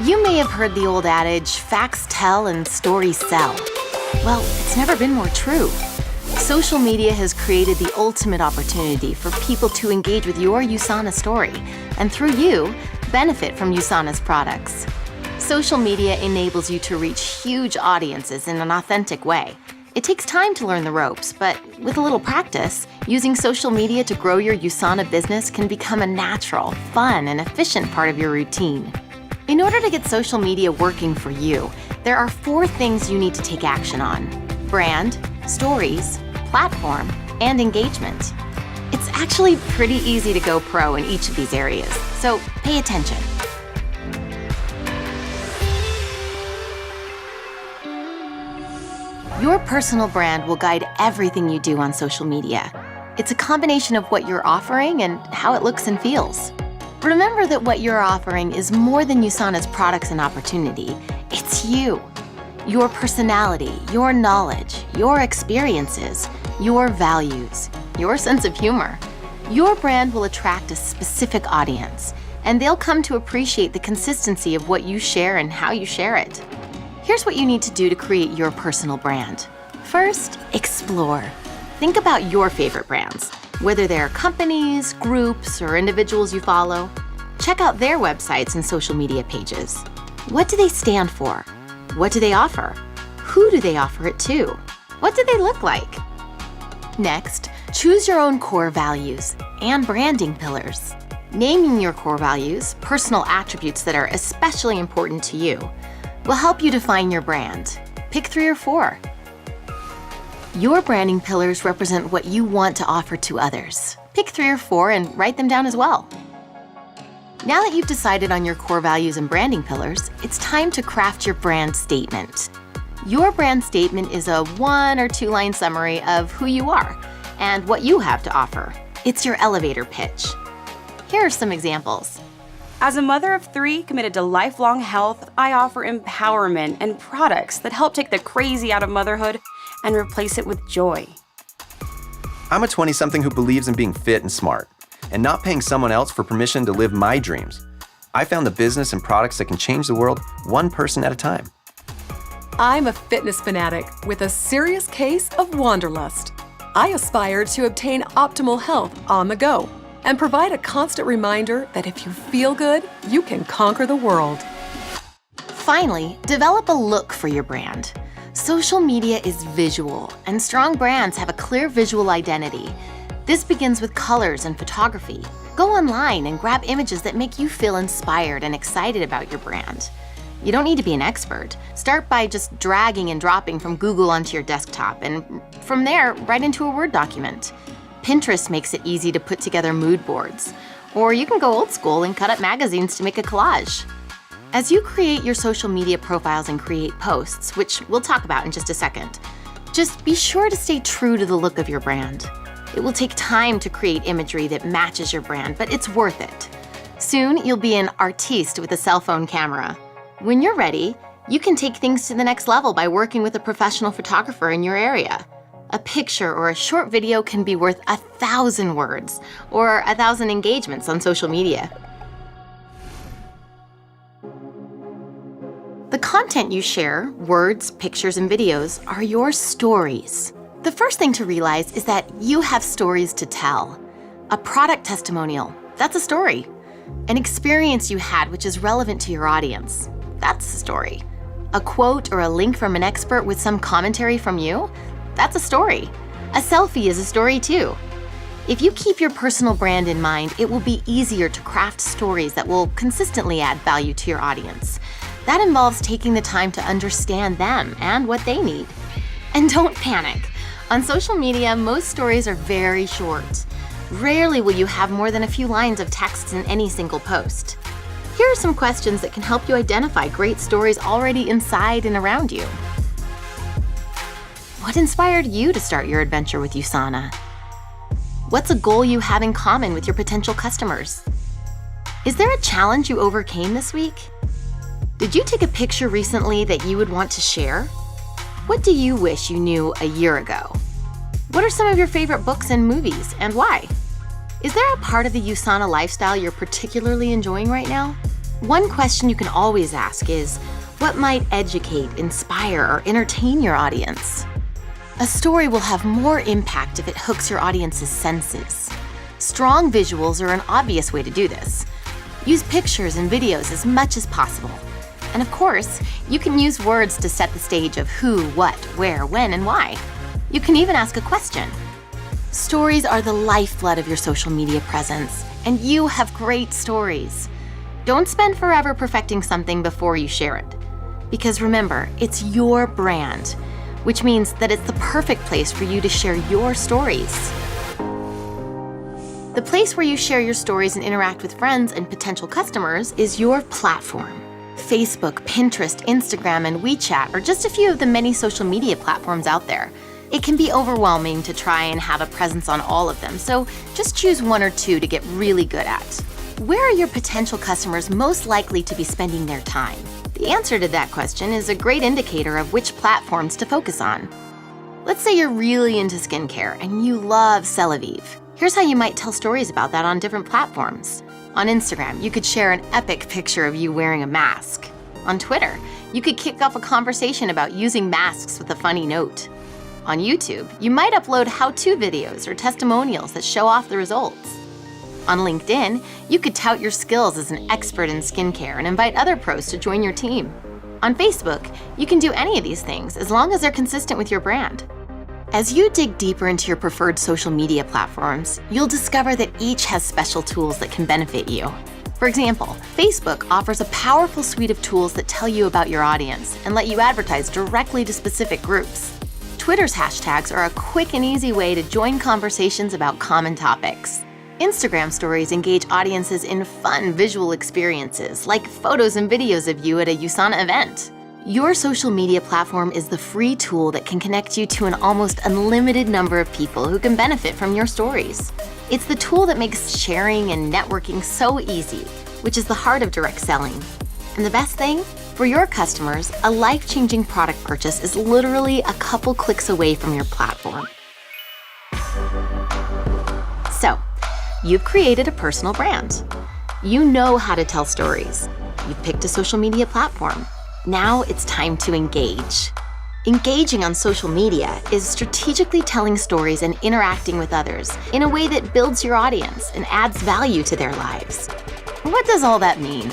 You may have heard the old adage, facts tell and stories sell. Well, it's never been more true. Social media has created the ultimate opportunity for people to engage with your USANA story, and through you, benefit from USANA's products. Social media enables you to reach huge audiences in an authentic way. It takes time to learn the ropes, but with a little practice, using social media to grow your USANA business can become a natural, fun, and efficient part of your routine. In order to get social media working for you, there are 4 things you need to take action on: brand, stories, platform, and engagement. It's actually pretty easy to go pro in each of these areas, so pay attention. Your personal brand will guide everything you do on social media. It's a combination of what you're offering and how it looks and feels. Remember that what you're offering is more than USANA's products and opportunity. It's you. Your personality, your knowledge, your experiences, your values, your sense of humor. Your brand will attract a specific audience, and they'll come to appreciate the consistency of what you share and how you share it. Here's what you need to do to create your personal brand. First, explore. Think about your favorite brands, whether they're companies, groups, or individuals you follow. Check out their websites and social media pages. What do they stand for? What do they offer? Who do they offer it to? What do they look like? Next, choose your own core values and branding pillars. Naming your core values, personal attributes that are especially important to you, will help you define your brand. Pick 3 or 4. Your branding pillars represent what you want to offer to others. Pick 3 or 4 and write them down as well. Now that you've decided on your core values and branding pillars, it's time to craft your brand statement. Your brand statement is a 1 or 2 line summary of who you are and what you have to offer. It's your elevator pitch. Here are some examples. As a mother of 3 committed to lifelong health, I offer empowerment and products that help take the crazy out of motherhood and replace it with joy. I'm a 20-something who believes in being fit and smart, and not paying someone else for permission to live my dreams. I found the business and products that can change the world one person at a time. I'm a fitness fanatic with a serious case of wanderlust. I aspire to obtain optimal health on the go and provide a constant reminder that if you feel good, you can conquer the world. Finally, develop a look for your brand. Social media is visual, and strong brands have a clear visual identity. This begins with colors and photography. Go online and grab images that make you feel inspired and excited about your brand. You don't need to be an expert. Start by just dragging and dropping from Google onto your desktop, and from there, right into a Word document. Pinterest makes it easy to put together mood boards. Or you can go old school and cut up magazines to make a collage. As you create your social media profiles and create posts, which we'll talk about in just a second, just be sure to stay true to the look of your brand. It will take time to create imagery that matches your brand, but it's worth it. Soon, you'll be an artiste with a cell phone camera. When you're ready, you can take things to the next level by working with a professional photographer in your area. A picture or a short video can be worth 1,000 words or 1,000 engagements on social media. The content you share, words, pictures, and videos, are your stories. The first thing to realize is that you have stories to tell. A product testimonial, that's a story. An experience you had which is relevant to your audience, that's a story. A quote or a link from an expert with some commentary from you, that's a story. A selfie is a story too. If you keep your personal brand in mind, it will be easier to craft stories that will consistently add value to your audience. That involves taking the time to understand them and what they need. And don't panic. On social media, most stories are very short. Rarely will you have more than a few lines of text in any single post. Here are some questions that can help you identify great stories already inside and around you. What inspired you to start your adventure with USANA? What's a goal you have in common with your potential customers? Is there a challenge you overcame this week? Did you take a picture recently that you would want to share? What do you wish you knew a year ago? What are some of your favorite books and movies, and why? Is there a part of the USANA lifestyle you're particularly enjoying right now? One question you can always ask is, what might educate, inspire, or entertain your audience? A story will have more impact if it hooks your audience's senses. Strong visuals are an obvious way to do this. Use pictures and videos as much as possible. And of course, you can use words to set the stage of who, what, where, when, and why. You can even ask a question. Stories are the lifeblood of your social media presence, and you have great stories. Don't spend forever perfecting something before you share it. Because remember, it's your brand, which means that it's the perfect place for you to share your stories. The place where you share your stories and interact with friends and potential customers is your platform. Facebook, Pinterest, Instagram, and WeChat are just a few of the many social media platforms out there. It can be overwhelming to try and have a presence on all of them, so just choose one or two to get really good at. Where are your potential customers most likely to be spending their time? The answer to that question is a great indicator of which platforms to focus on. Let's say you're really into skincare and you love Celavive. Here's how you might tell stories about that on different platforms. On Instagram, you could share an epic picture of you wearing a mask. On Twitter, you could kick off a conversation about using masks with a funny note. On YouTube, you might upload how-to videos or testimonials that show off the results. On LinkedIn, you could tout your skills as an expert in skincare and invite other pros to join your team. On Facebook, you can do any of these things as long as they're consistent with your brand. As you dig deeper into your preferred social media platforms, you'll discover that each has special tools that can benefit you. For example, Facebook offers a powerful suite of tools that tell you about your audience and let you advertise directly to specific groups. Twitter's hashtags are a quick and easy way to join conversations about common topics. Instagram stories engage audiences in fun visual experiences, like photos and videos of you at a USANA event. Your social media platform is the free tool that can connect you to an almost unlimited number of people who can benefit from your stories. It's the tool that makes sharing and networking so easy, which is the heart of direct selling. And the best thing? For your customers, a life-changing product purchase is literally a couple clicks away from your platform. So, you've created a personal brand. You know how to tell stories. You've picked a social media platform. Now it's time to engage. Engaging on social media is strategically telling stories and interacting with others in a way that builds your audience and adds value to their lives. What does all that mean?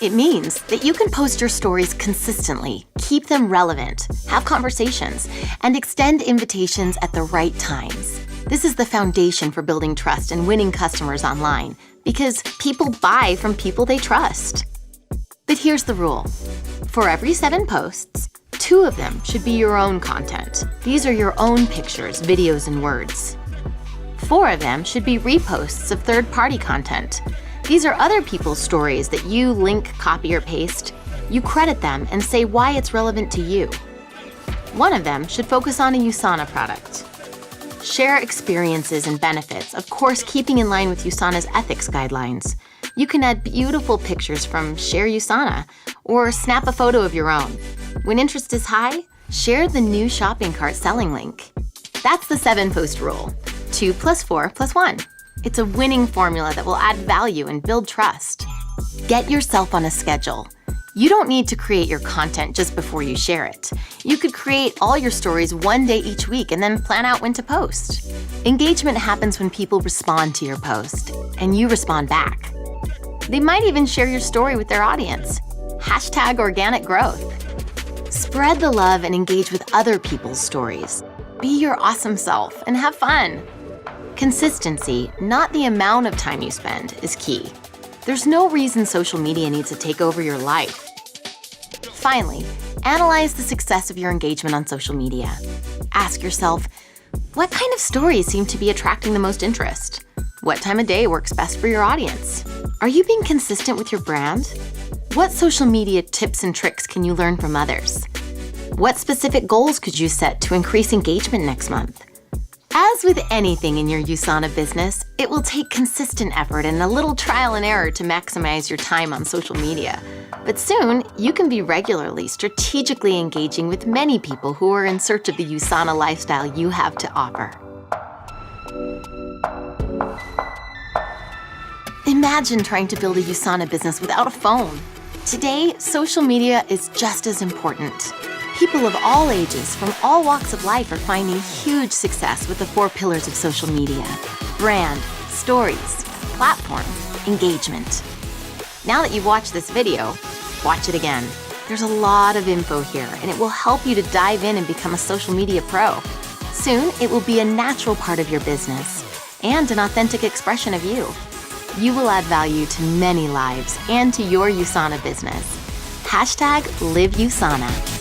It means that you can post your stories consistently, keep them relevant, have conversations, and extend invitations at the right times. This is the foundation for building trust and winning customers online, because people buy from people they trust. But here's the rule. For every 7 posts, 2 of them should be your own content. These are your own pictures, videos, and words. 4 of them should be reposts of third-party content. These are other people's stories that you link, copy, or paste. You credit them and say why it's relevant to you. 1 of them should focus on a USANA product. Share experiences and benefits, of course keeping in line with USANA's ethics guidelines. You can add beautiful pictures from Share USANA or snap a photo of your own. When interest is high, share the new shopping cart selling link. That's the 7-post rule. 2 + 4 + 1. It's a winning formula that will add value and build trust. Get yourself on a schedule. You don't need to create your content just before you share it. You could create all your stories one day each week and then plan out when to post. Engagement happens when people respond to your post, and you respond back. They might even share your story with their audience. #organic growth. Spread the love and engage with other people's stories. Be your awesome self and have fun. Consistency, not the amount of time you spend, is key. There's no reason social media needs to take over your life. Finally, analyze the success of your engagement on social media. Ask yourself, what kind of stories seem to be attracting the most interest? What time of day works best for your audience? Are you being consistent with your brand? What social media tips and tricks can you learn from others? What specific goals could you set to increase engagement next month? As with anything in your USANA business, it will take consistent effort and a little trial and error to maximize your time on social media. But soon, you can be regularly, strategically engaging with many people who are in search of the USANA lifestyle you have to offer. Imagine trying to build a USANA business without a phone. Today, social media is just as important. People of all ages, from all walks of life, are finding huge success with the 4 pillars of social media: brand, stories, platform, engagement. Now that you've watched this video, watch it again. There's a lot of info here, and it will help you to dive in and become a social media pro. Soon, it will be a natural part of your business and an authentic expression of you. You will add value to many lives and to your USANA business. #LiveUSANA.